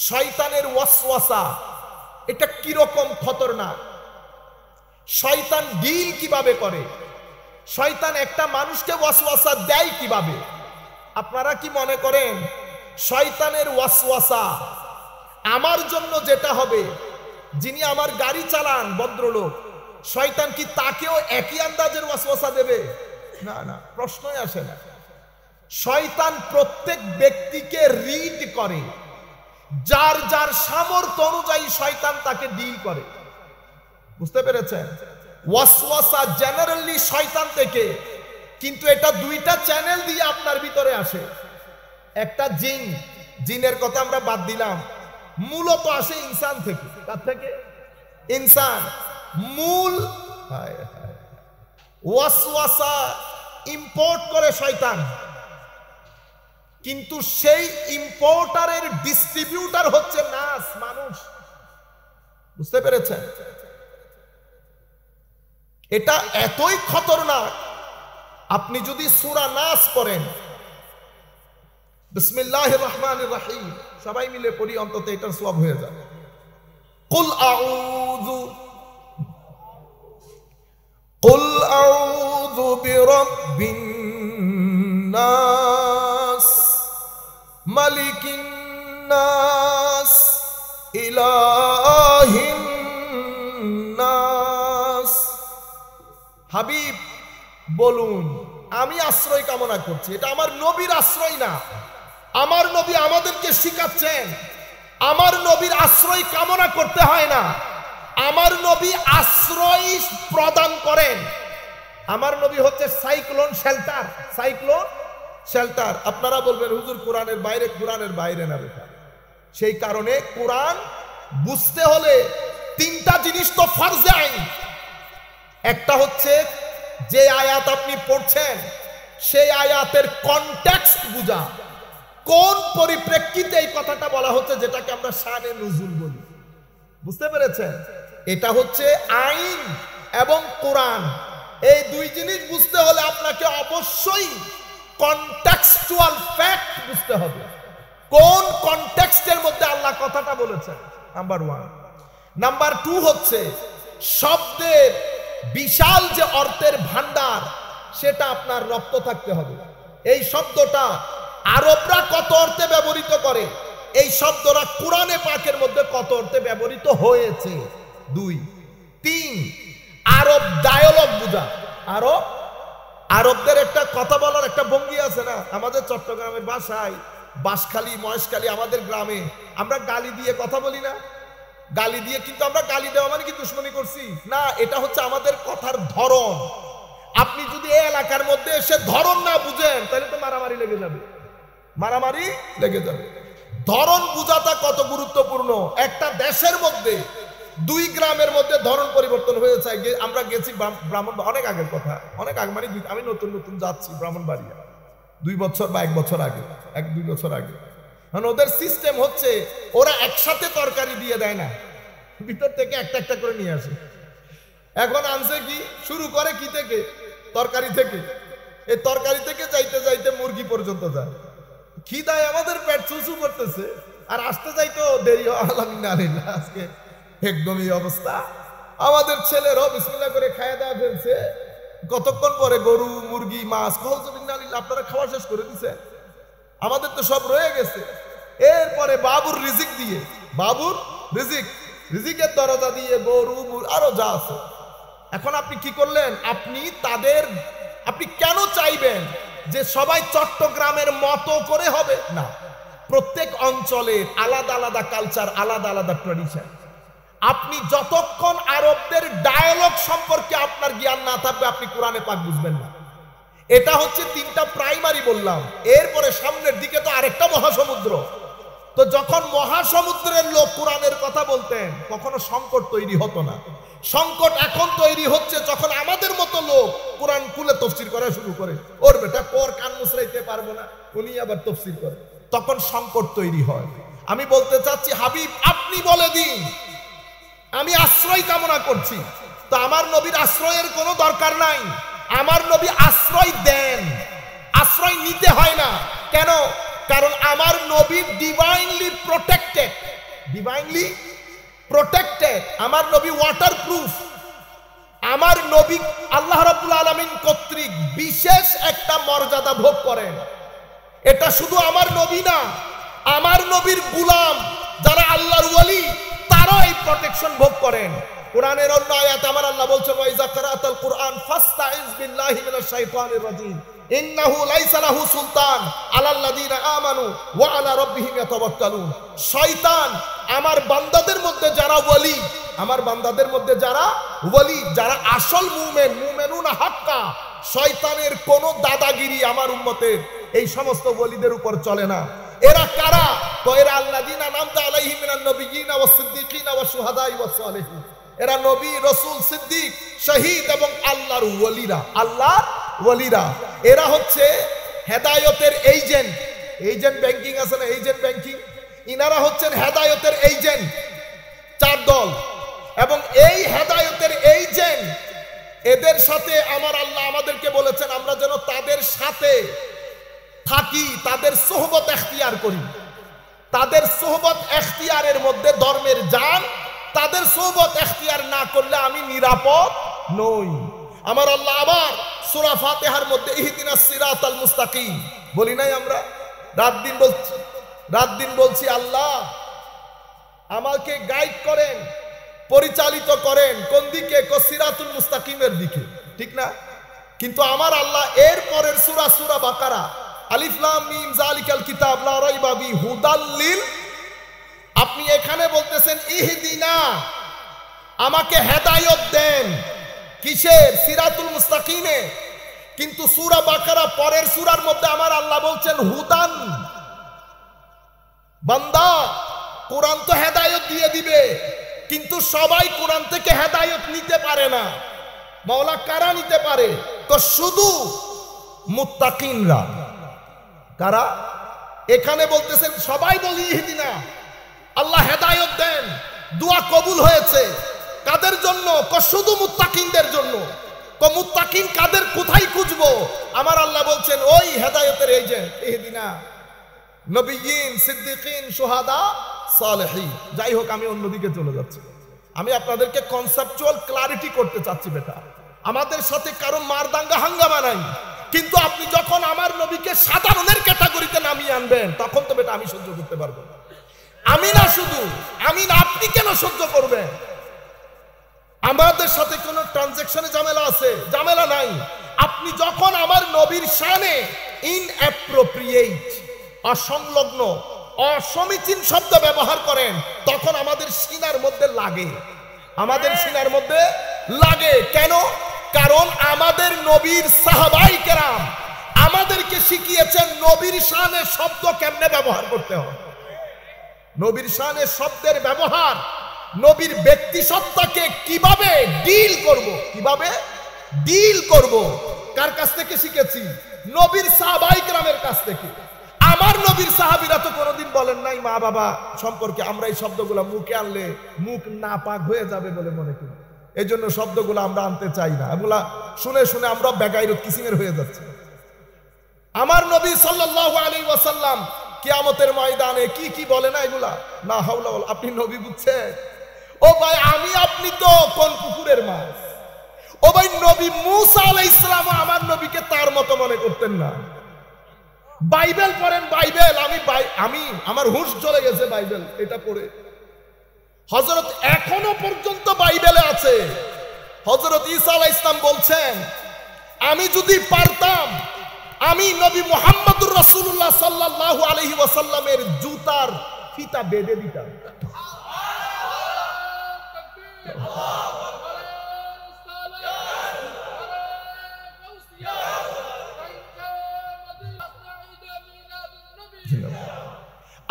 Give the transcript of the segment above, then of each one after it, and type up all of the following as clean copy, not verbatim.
শয়তানের ওয়াসওয়াসা এটা কিরকম খতরনাক, শয়তান ডিল কিভাবে করে, শয়তান একটা মানুষকে ওয়াসওয়াসা দেয় কিভাবে। আপনারা কি মনে করেন শয়তানের ওয়াসওয়াসা আমার জন্য যেটা হবে, যিনি আমার গাড়ি চালান ভদ্রলোক, শয়তান কি তাকেও একই আন্দাজের ওয়াসওয়াসা দেবে? না না, প্রশ্নই আসে না। শয়তান প্রত্যেক ব্যক্তিকে রিড করে, যার যার সামর্থ্য অনুযায়ী শয়তান তাকে ডিল করে। বুঝতে পেরেছেন? ওয়াসওয়াসা জেনারেলি শয়তান থেকে, কিন্তু এটা দুইটা চ্যানেল দিয়ে আপনার ভিতরে আসে। একটা জিন, জিনের কথা আমরা বাদ দিলাম, মূলত আসে ইনসান থেকে। তার থেকে ইনসান মূল ওয়াসওয়াসা ইম্পোর্ট করে শয়তান, কিন্তু সেই ইম্পোর্টারের ডিস্ট্রিবিউটার হচ্ছে নাস, মানুষ। বুঝতে পেরেছেন? এটা এতই খতরনাক, আপনি যদি সূরা নাস পড়েন, বিসমিল্লাহির রহমানির রহিম, সবাই মিলে পড়ি, অন্তত এটার সওয়াব হয়ে যাবে। কুল আউযু বিরাব্বিন নাস মালিকিন নাস ইলাহিন নাস। হাবিব বলুন, আমি আশ্রয় কামনা করছি, এটা আমার নবীর আশ্রয় না। আমার নবী আমাদেরকে শিখাচ্ছেন আমার নবীর আশ্রয় কামনা করতে হয় না, আমার নবী আশ্রয় প্রদান করেন। আমার নবী হচ্ছে সাইক্লোন শেল্টার, সাইক্লোন শেল্টার। আপনারা বলবেন হুজুর কোরআনের বাইরে, কোরআনের বাইরে না বেটা। সেই কারণে কোরআন বুঝতে হলে তিনটা জিনিস তো ফরজে আইন। একটা হচ্ছে যে আয়াত আপনি পড়ছেন সেই আয়াতের কনটেক্সট বুঝা, কোন পরিপ্রেক্ষিতে এই কথাটা বলা হচ্ছে, যেটাকে আমরা শানে নুজুল বলি। বুঝতে পেরেছেন? এটা হচ্ছে আইন এবং কোরআন, এই দুই জিনিস বুঝতে হলে আপনাকে অবশ্যই কনটেক্সচুয়াল ফ্যাক্ট বুঝতে হবে, কোন কনটেক্সটের মধ্যে আল্লাহ কথাটা বলেছেন, নাম্বার 1। নাম্বার 2 হচ্ছে শব্দের বিশাল যে অর্থের ভান্ডার, সেটা আপনার রপ্ত থাকতে হবে। এই শব্দটা আরবরা কত অর্থে ব্যবহৃত করে, এই শব্দটা কোরআনে পাকের মধ্যে কত অর্থে ব্যবহৃত হয়েছে। 2, 3 আরব ডায়ালগ বুঝা। আরবদের একটা কথা বলার একটা ভঙ্গি আছে না, আমাদের চট্টগ্রামের ভাষায় বাঁশখালী, মহেশখালী, আমাদের গ্রামে আমরা গালি দিয়ে কথা বলি না, গালি দিয়ে, কিন্তু আমরা গালি দেওয়া মানে কি দুশ্মনী করছি না, এটা হচ্ছে আমাদের কথার ধরন। আপনি যদি এই এলাকার মধ্যে এসে ধরন না বুঝেন, তাহলে তো মারামারি লেগে যাবে, মারামারি লেগে যাবে। ধরন বুঝাটা কত গুরুত্বপূর্ণ। একটা দেশের মধ্যে 2 গ্রামের মধ্যে ধরন পরিবর্তন হয়েছে। আমরা গেছি ব্রাহ্মণ, অনেক আগের কথা, অনেক আগে, মানে আমি নতুন নতুন যাচ্ছি ব্রাহ্মণবাড়িয়া 2 বছর বা 1 বছর আগে, 1-2 বছর আগে। কারণ ওদের সিস্টেম হচ্ছে ওরা একসাথে তরকারি দিয়ে দেয় না, ভিতর থেকে একটা একটা করে নিয়ে আসে। এখন আনছে কি, শুরু করে কি থেকে, তরকারি থেকে। এই তরকারি থেকে যাইতে যাইতে মুরগি পর্যন্ত যায়। খিদায় আমাদের পেট চুচু করতেছে, আর আসতে যাইতো দেরি হয়। আলহামদুলিল্লাহ আজকে একদমই অবস্থা। আমাদের ছেলেরাও বিসমিল্লাহ করে খাওয়া দাওয়া ফেলছে, কতক্ষণ পরে গরু, মুরগি, মাছ, আপনারা খাওয়া শেষ করে দিচ্ছেন, আমাদের তো সব রয়ে গেছে। এরপরে বাবুর রিজিক দিয়ে, বাবুর রিজিকের দরজা দিয়ে গরু, আরো যা আছে। এখন আপনি কি করলেন, আপনি কেন চাইবেন যে সবাই চট্টগ্রামের মতো করে হবে? না, প্রত্যেক অঞ্চলের আলাদা আলাদা কালচার, আলাদা আলাদা ট্র্যাডিশন। আপনি যতক্ষণ আরবদের ডায়ালগ সম্পর্কে আপনার জ্ঞান না থাকবে, আপনি কোরআনে পাক বুঝবেন না। এটা হচ্ছে 3টা প্রাইমারি বললাম। এরপরে সামনের দিকে তো আরেকটা মহাসমুদ্র। তো যখন মহাসমুদ্রের লোক কোরআনের কথা বলতেন, কখনো সংকট তৈরি হতো না। সংকট এখন তৈরি হচ্ছে যখন আমাদের মতো লোক কোরআন খুলে তাফসীর করা শুরু করে। ওর বেটা পর কান মুছরাইতে পারবো না, উনি আবার তাফসীর করে, তখন সংকট তৈরি হয়। আমি বলতে চাচ্ছি, হাবিব আপনি বলে দিন, আমি আশ্রয় কামনা করছি। তো আমার নবীর আশ্রয়ের কোনো দরকার নাই, আমার নবী আশ্রয় দেন, আশ্রয় নিতে হয় না। কেন? কারণ আমার নবী ডিভাইনলি প্রোটেক্টেড। Divinely protected. আমার নবী ওয়াটারপ্রুফ। আমার নবী আল্লাহ রাব্বুল আলামিন কর্তৃক বিশেষ একটা মর্যাদা ভোগ করেন। এটা শুধু আমার নবী না, আমার নবীর গোলাম যারা আল্লাহর ওয়ালি তারাও এই প্রোটেকশন ভোগ করেন। কোরআনের অন্য আয়াতে আমার আল্লাহ বলছেন ওয়াইজা কারাতাল কুরআন ফাস্তাইজ বিল্লাহি মিনাশ শাইতানির রাজিম ইন্নাহু লাইসা লাহু সুলতান আলাল্লাযিনা আমানু ওয়া আলা রাব্বিহিম ইয়াতাওয়াক্কালুন। শয়তান আমার বান্দাদের মধ্যে যারা ওয়ালি, আমার বান্দাদের মধ্যে যারা ওয়ালি, যারা আসল মুমিন, মুমিনুনা হাক্কা, শয়তানের কোন দাদাগিরি আমার উম্মতের এই সমস্ত ওয়ালিদের উপর চলে না। এরা কারা? তো এরা আল্লাযিনা নামতা আলাইহিম মিনান নবিয়্যিনা ওয়াস সিদ্দিকিনা ওয়াশ শুহাদাই ওয়াস সালিহিন। এরা নবী, রাসূল, সিদ্দিক, শহীদ এবং আল্লাহর ওয়ালিরা, আল্লাহর ওয়ালিরা। এরা হচ্ছে হেদায়েতের এজেন্ট। এজেন্ট ব্যাংকিং আছে না, এজেন্ট ব্যাংকিং, ইনারা হচ্ছেন হেদায়েতের এজেন্ট। চার দল। এবং এই হেদায়েতের এজেন্ট এদের সাথে আমার আল্লাহ আমাদেরকে বলেছেন আমরা যেন তাদের সাথে থাকি, তাদের সোহবত এখতিয়ার করি। তাদের সোহবত এখতিয়ারের মধ্যে ধর্মের জান। তাদের সোহবত এখতিয়ার না করলে আমি নিরাপদ নই। আমার আল্লাহ আবার সূরা ফাতিহার মধ্যে ইহদিনাস সিরাতাল মুস্তাকিম বলি নাই আমরা? রাত দিন বলছি আল্লাহ আমাকে গাইড করেন, পরিচালিত করেন কোন দিকে? সিরাতুল মুস্তাকিমের দিকে, ঠিক না? কিন্তু আমার আল্লাহ এর পরের সূরা বাকারা আলিফ লাম মিম যালিকাল কিতাব লা রাইবা ফি হুদাল লিল, আপনি এখানে বলতেছেন ইহদিনা, আমাকে হেদায়েত দেন। কিসের? সিরাতুল মুস্তাকিমে। কিন্তু সূরা বাকারা পরের সূরার মধ্যে আমার আল্লাহ বলছেন হুদান। বান্দা কোরআন তো হেদায়েত দিয়ে দিবে, কিন্তু সবাই কোরআন থেকে হেদায়েত নিতে পারে না। মাওলা কারা নিতে পারে? তো শুধু মুত্তাকিনরা। কারা? এখানে বলতেছেন সবাই বলি ইহদিনা, আল্লাহ হেদায়েত দেন। দোয়া কবুল হয়েছে কাদের জন্য? শুধু মুত্তাকিনদের জন্য। মুত্তাকিন কাদের? কোথায় খুঁজবো? আমার আল্লাহ বলছেন ওই হেদায়েতের এজেন্ট ইহদিনা নবিয়্যিন, সিদ্দিকিন, শুহাদা, সালেহিন। যাই হোক, আমি অন্যদিকে চলে যাচ্ছি। আমি আপনাদেরকে কনসেপচুয়াল ক্লারিটি করতে চাচ্ছি বেটা। আমাদের সাথে কারো মারদাঙ্গা হাঙ্গামা নাই, কিন্তু আপনি যখন আমার নবীকে সাধারণের ক্যাটাগরিতে নামিয়ে আনবেন তখন তো বেটা আমি সহ্য করতে পারবো না। আমি না, শুধু আমি না, আপনি কেন সহ্য করবেন? আমাদের সাথে কোনো ট্রানজাকশনে ঝামেলা আছে? ঝামেলা নাই। আপনি যখন আমার নবীর শানে ইনঅ্যাপ্রোপ্রিয়েট, অসংলগ্ন, অসমীচীন শব্দ ব্যবহার করেন তখন আমাদের সিনার মধ্যে লাগে। আমাদের সিনার মধ্যে লাগে কেন? কারণ আমাদের নবীর সাহাবায়ে কেরাম আমাদেরকে শিখিয়েছেন নবীর শানে শব্দ কেমনে ব্যবহার করতে হয়। নবীর শানে শব্দের ব্যবহার, নবীর ব্যক্তি সত্তাকে কিভাবে ডিল করব, কিভাবে ডিল করব, কার কাছ থেকে শিখেছি? নবীর সাহাবায়ে কেরামের কাছ থেকে। আমার নবীর সাহাবীরা তো কোনোদিন বলেন নাই মা বাবা সম্পর্কে আমরা এই শব্দগুলো মুখে আনলে মুখ নাপাক হয়ে যাবে বলে মনে করি, এই জন্য শব্দগুলো আমরা আনতে চাই না। এগুলা শুনে শুনে আমরা বেগাইরত কিসিমের হয়ে যাচ্ছে। আমার নবী সাল্লাল্লাহু আলাইহি ওয়াসাল্লাম কিয়ামতের ময়দানে কি কি বলে না এগুলা, না হাওলা। আপনি নবী বুঝছেন? ও ভাই, আমি আপনি তো কোন পুকুরের মাছ। ও ভাই, নবী মূসা আলাইহিস সালাম আমার নবীকে তার মতো মনে করতেন না। বাইবেল পড়েন, বাইবেল। আমি আমার হুঁশ চলে গেছে বাইবেল এটা পড়ে। হযরত এখনো পর্যন্ত বাইবেলে আছে। হযরত ঈসা আলাইহিস সালাম বলছেন আমি যদি পারতাম আমি নবী মুহাম্মদুর রাসূলুল্লাহ সাল্লাল্লাহু আলাইহি ওয়াসাল্লামের জুতার ফিতা বেঁধে দিতাম।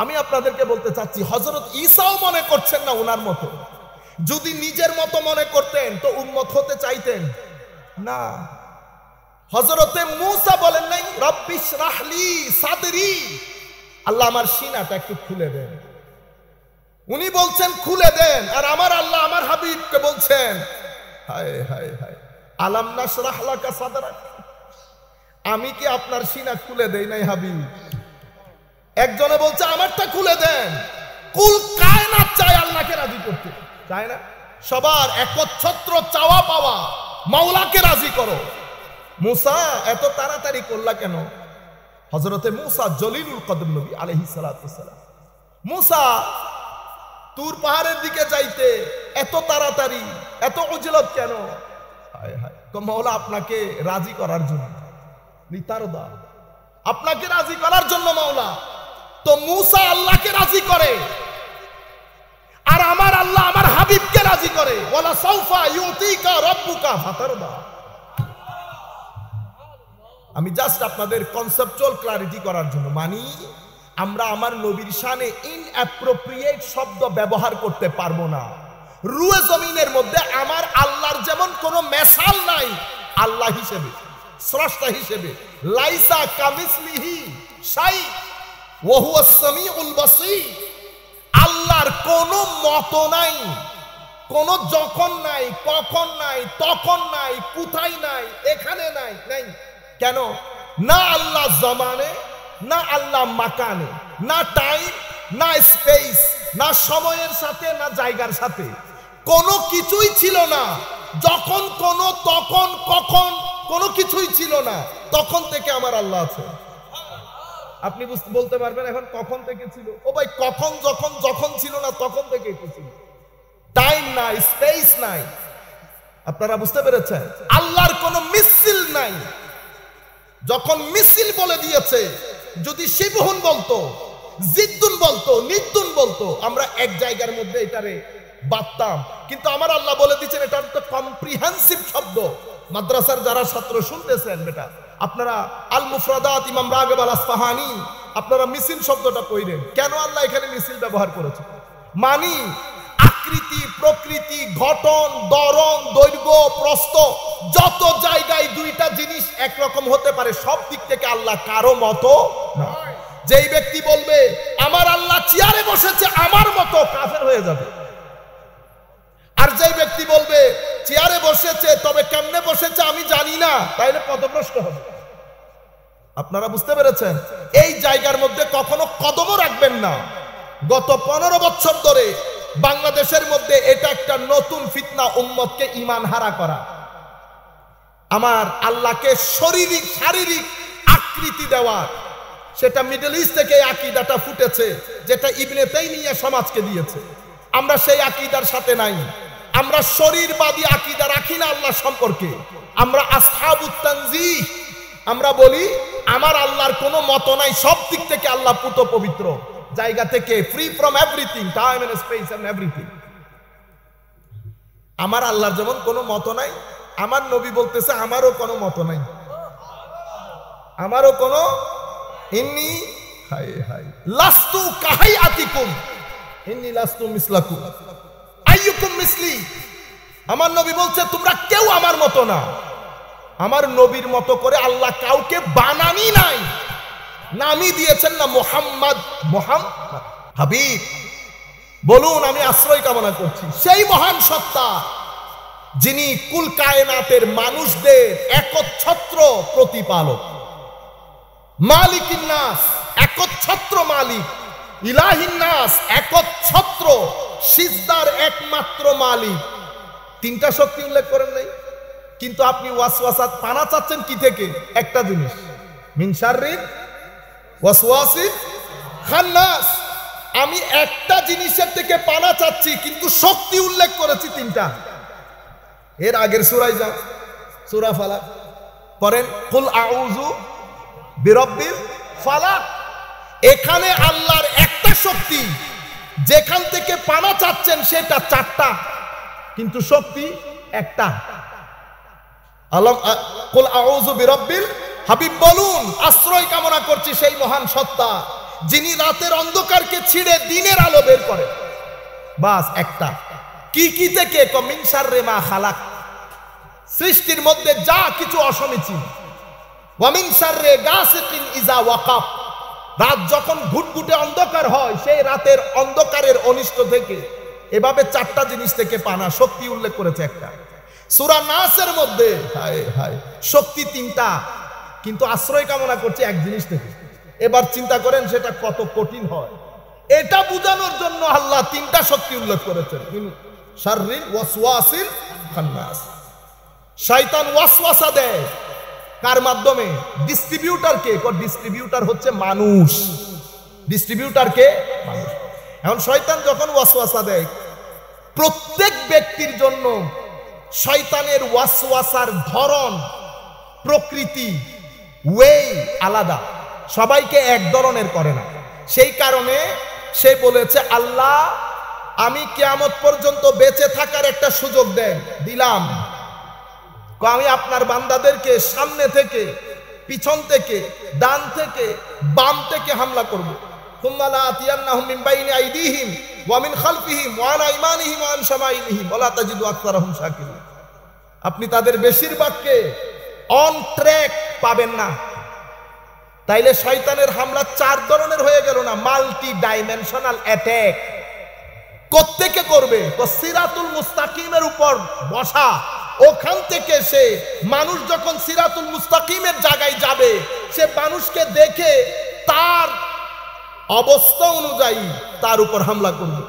আমি আপনাদেরকে বলতে চাচ্ছি হযরত ঈসাও মনে করছেন না ওনার মতো। যদি নিজের মতো মনে করতেন তো উম্মত হতে চাইতেন না। হযরতে মূসা বলেন নাই রব্বিশ রাহলি সাদরি, আল্লাহ আমার সিনাটা একটু খুলে দেন। উনি বলছেন খুলে দেন, আর আমার আল্লাহ আমার হাবিবকে বলছেন হায় হায় হায় আলাম নাশরাহ লাকা সাদরাক, আমি কি আপনার সিনা খুলে দেই নাই হাবিব? একজনে বলছে আমারটা খুলে দেন। কুল কায়নাত করতে চায় না। সবার একচ্ছত্র চাওয়া পাওয়া, মাওলাকে রাজি করো। মুসা এত তাড়াতাড়ি করলা কেন? হযরতে মুসা জলিলুল কদর নবী আলাইহিস সালাতু ওয়াস সালাম, মুসা তুর পাহাড়ের দিকে যাইতে এত তাড়াতাড়ি, এত উজলত কেন? হায় হায়, তো মাওলা আপনাকে রাজি করার জন্য, লিতারদা, আপনাকে রাজি করার জন্য মাওলা। তো মুসা আল্লাহকে রাজি করে, আর আমার আল্লাহ আমার হাবিবকে রাজি করে। ওয়ালা সাউফা ইউতিকা রাব্বুকা ফাতারদা। আমি জাস্ট আপনাদের কনসেপচুয়াল ক্লারিটি করার জন্য, মানি আমরা আমার নবীর শানে ইনঅ্যাপ্রোপ্রিয়েট শব্দ ব্যবহার করতে পারবো না। রুয়ে জমিনের মধ্যে আমার আল্লাহর যেমন কোনো মেসাল নাই আল্লাহ হিসেবে, স্রষ্টা হিসেবে। লাইসা কামিসলিহি শাই ওয়া হুয়াস সামিউল বাসীর। আল্লাহর কোনো মত নাই, কোনো যখন নাই, কখন নাই, তখন নাই, কোথায় নাই, এখানে নাই, নাই। কেন? না আল্লাহ জমানে, না আল্লাহ মাকানে, না টাইম, না স্পেস, না সময়ের সাথে, না জায়গার সাথে, কোনো কিছুই ছিল না। যখন কোনো, তখন কখন, কোনো কিছুই ছিল না। তখন থেকে আমার আল্লাহ আছে। আপনি বলতে পারবেন এখন কখন থেকে ছিল? ও ভাই, কখন যখন যখন ছিল না তখন থেকে ছিল। টাইম নাই, স্পেস নাই। আপনারা বুঝতে পেরেছেন? আল্লাহর কোনো মিছিল নাই। যখন মিছিল বলে দিয়েছে, যদি শিবহুন বলতো, জিদ্দুন বলতো, নিদ্দুন বলতো, আমরা এক জায়গার মধ্যে এটারে বাদতাম। কিন্তু আমার আল্লাহ বলে দিচ্ছেন এটা তো কম্প্রিহেন্সিভ শব্দ। মাদ্রাসার যারা ছাত্র শুনতেছেন বেটা, আপনারা আল মুফরাদাত ইমাম রাগিব আল আসফাহানি, আপনারা মিছিল শব্দটা কইরেন। কেন আল্লাহ এখানে মিছিল ব্যবহার করেছে? মানি আকৃতি, প্রকৃতি, গঠন, ধরন, দৈর্ঘ্য, প্রস্থ, যত জায়গায় দুইটা জিনিস একরকম হতে পারে, সব দিক থেকে আল্লাহ কারো মতো না। যেই ব্যক্তি বলবে আমার আল্লাহ চেয়ারে বসেছে আমার মতো, কাফের হয়ে যাবে। আর যেই ব্যক্তি বলবে চেয়ারে বসেছে তবে কেমনে বসেছে আমি জানি না, তাইলে পদভ্রষ্ট হবে। আপনারা বুঝতে পেরেছেন? এই জায়গার মধ্যে কখনো কদমও রাখবেন না। গত 15 বছর ধরে বাংলাদেশের মধ্যে এটা একটা নতুন ফিতনা, উম্মতকে ঈমান হারা করা। আমার আল্লাহকে শারীরিক আকৃতি দেওয়া, সেটা মিডল ইস্ট থেকে আকীদাটা ফুটেছে, যেটা ইবনে তাইমিয়া সমাজকে দিয়েছে। আমরা সেই আকীদার সাথে নাই। আমরা শরীরবাদী আকীদা রাখি না আল্লাহ সম্পর্কে। আমরা আসহাবুত তানজিহ, আমরা বলি আমার আল্লাহর কোনো মত নাই, সব দিক থেকে আল্লাহ পুত পবিত্র, জায়গা থেকে free from everything, time and space and everything. আমার আল্লাহর যেমন কোনো মত নাই, আমার নবী বলতেছে আমারও কোনো মত নাই, আমারও কোনো ইন্নী হায় হায় লাস্তু কাহাইয়াতিকুম ইন্নী লাস্তু মিসলাকুম আইয়ুকুম মিসলি। আমার নবী বলছে তোমরা কেউ আমার মতো না। আমার নবীর মতো করে আল্লাহ কাউকে বানানি নাই, নামই দিয়েছেন না মুহাম্মদ। মুহাম্মদ হাবিব। বলুন আমি আশ্রয় কামনা করছি সেই মহান সত্তা যিনি কুল কায়নাতের মানুষদের একচ্ছত্র প্রতিপালক, মালিকিন নাস, একচ্ছত্র মালিক, ইলাহিন নাস, একচ্ছত্র সিজদার একমাত্র মালিক। তিনটা শক্তি উল্লেখ করেন নাই, কিন্তু আপনি ওয়াসওয়াসাত পানা চাচ্ছেন কি থেকে? একটা জিনিস, মিন শাররিল ওয়াসওয়াসিল খান্নাস। আমি একটা জিনিসের থেকে পানা চাচ্ছি, কিন্তু শক্তি উল্লেখ করেছি তিনটা। এর আগের সূরায় যা সূরা ফালাক পড়েন, কুল আউযু বিরাব্বিল ফালাক। এখানে আল্লাহর একটা শক্তি, যেখান থেকে পানা চাচ্ছেন সেটা চারটা, কিন্তু শক্তি একটা। কুল আউযু বিরাব্বিল, হাবিব বলুন আশ্রয় কামনা করছি সেই মহান সত্তা যিনি রাতের অন্ধকারকে ছিঁড়ে দিনের আলো বের করে। বাস একটা। কি কি থেকে? মিন শাররি মা খালাক, সৃষ্টির মধ্যে যা কিছু অসমীচীন। ওয়া মিন শাররি গাসিকিন ইযা ওয়াকাব, রাত যখন ঘুটঘুটে অন্ধকার হয় সেই রাতের অন্ধকারের অনিষ্ট থেকে। এভাবে চারটা জিনিস থেকে পানা, শক্তি উল্লেখ করেছে একটা। সূরা নাসের মধ্যে হায় হায় শক্তি তিনটা, কিন্তু আশ্রয় কামনা করছে এক জিনিস থেকে। এবার চিন্তা করেন সেটা কত কঠিন হয়। এটা বোঝানোর জন্য আল্লাহ তিনটা শক্তি উল্লেখ করেছেন। শাররিল ওয়াসওয়াসিল খান্নাস, শয়তান ওয়াসওয়াসা দেয় কার মাধ্যমে? ডিস্ট্রিবিউটর কে? ডিস্ট্রিবিউটর হচ্ছে মানুষ। ডিস্ট্রিবিউটর কে? মানুষ। এখন শয়তান যখন ওয়াসওয়াসা দেয়, প্রত্যেক ব্যক্তির জন্য শয়তানের ওয়াসওয়াসার ধরন, প্রকৃতি, ওয়ে আলাদা, সবাইকে এক ধরনের করে না। সেই কারণে সে বলেছে, আল্লাহ আমি কিয়ামত পর্যন্ত বেঁচে থাকার একটা সুযোগ দেন, দিলাম। আমি আপনার বান্দাদেরকে সামনে থেকে, পিছন থেকে, ডান থেকে, বাম থেকে হামলা করব। ثم لآتينهم من بين أيديهم ومن خلفهم وعن أيمانهم وعن شمائلهم ولا تجد أكثرهم شاكرين। আপনি তাদের বেশিরভাগকে অন ট্র্যাক পাবেন না। তাইলে শয়তানের হামলা চার ধরনের হয়ে গেল না? Multi dimensional attack. কোত্থেকে করবে? সিরাতুল মুস্তাকিমের উপর বসা, ওখান থেকে সে মানুষ যখন সিরাতুল মুস্তাকিমের জায়গায় যাবে, সে মানুষকে দেখে তার অবস্থা অনুযায়ী তার উপর হামলা করবে।